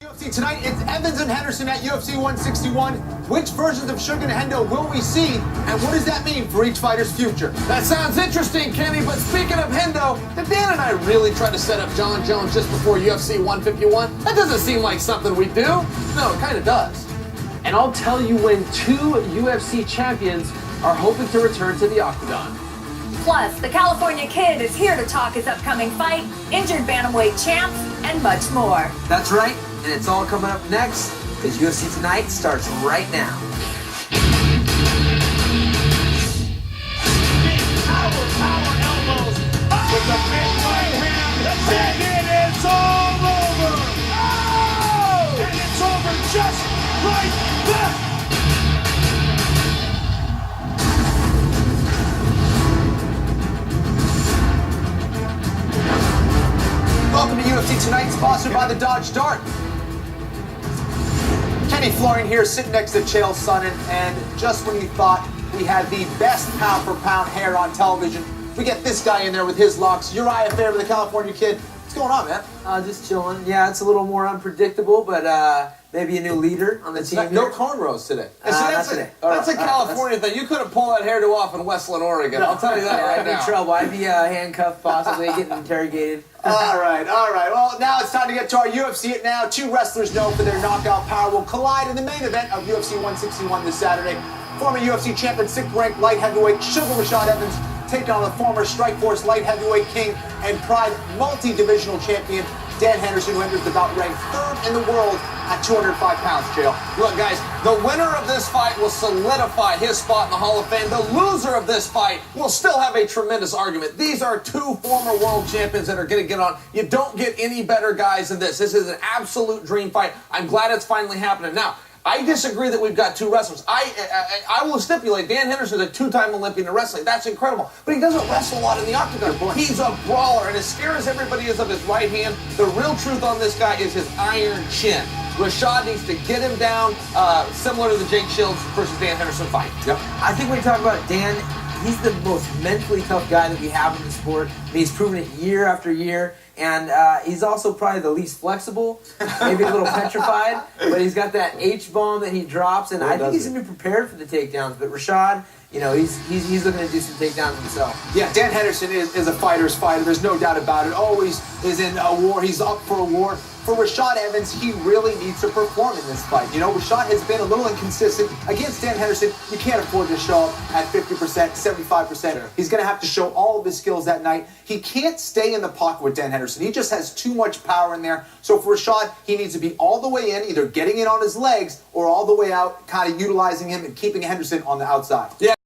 UFC tonight, it's Evans and Henderson at UFC 161. Which versions of Sugar and Hendo will we see, and what does that mean for each fighter's future? That sounds interesting, Kenny, but speaking of Hendo, did Dan and I really try to set up John Jones just before UFC 151? That doesn't seem like something we do. No, it kind of does. And I'll tell you when two UFC champions are hoping to return to the octagon. Plus, the California Kid is here to talk his upcoming fight, injured bantamweight champs, and much more. That's right, and it's all coming up next, because UFC Tonight starts right now. Power elbows with the big right hand. And it is all over. Oh! And it's over just like that. Welcome to UFC Tonight, sponsored by the Dodge Dart. Kenny Florian here, sitting next to Chael Sonnen, and just when you thought we had the best pound-for-pound hair on television, we get this guy in there with his locks. Uriah Fair with the California Kid. What's going on, man? Just chilling. Yeah, it's a little more unpredictable, but maybe a new leader on the team here. No cornrows today. That's a California thing. You couldn't pull that hairdo off in Westland, Oregon. I'll tell you that right now. I'd be in trouble. I'd be handcuffed, possibly getting interrogated. All right. Well, now it's time to get to our UFC It Now. Two wrestlers known for their knockout power will collide in the main event of UFC 161 this Saturday. Former UFC champion, 6th-ranked light heavyweight Sugar Rashad Evans taking on the former Strikeforce light heavyweight king and Pride multi-divisional champion Dan Henderson, who enters the bout ranked 3rd in the world at 205 pounds, Chael. Look, guys, the winner of this fight will solidify his spot in the Hall of Fame. The loser of this fight will still have a tremendous argument. These are two former world champions that are going to get on. You don't get any better guys than this. This is an absolute dream fight. I'm glad it's finally happening. Now, I disagree that we've got two wrestlers. I will stipulate Dan Henderson's a 2-time Olympian in wrestling. That's incredible. But he doesn't wrestle a lot in the octagon. He's a brawler, and as scared as everybody is of his right hand, the real truth on this guy is his iron chin. Rashad needs to get him down, similar to the Jake Shields versus Dan Henderson fight. Yep. I think when you talk about Dan, he's the most mentally tough guy that we have in the sport. I mean, he's proven it year after year. And he's also probably the least flexible, maybe a little petrified, but he's got that H-bomb that he drops, and I think he's going to be prepared for the takedowns. But Rashad, you know, he's looking to do some takedowns himself. Yeah, Dan Henderson is a fighter's fighter. There's no doubt about it. Always is in a war. He's up for a war. For Rashad Evans, he really needs to perform in this fight. You know, Rashad has been a little inconsistent. Against Dan Henderson, you can't afford to show up at 50%, 75%. Sure. He's going to have to show all of his skills that night. He can't stay in the pocket with Dan Henderson. He just has too much power in there. So for Rashad, he needs to be all the way in, either getting in on his legs or all the way out, kind of utilizing him and keeping Henderson on the outside. Yeah.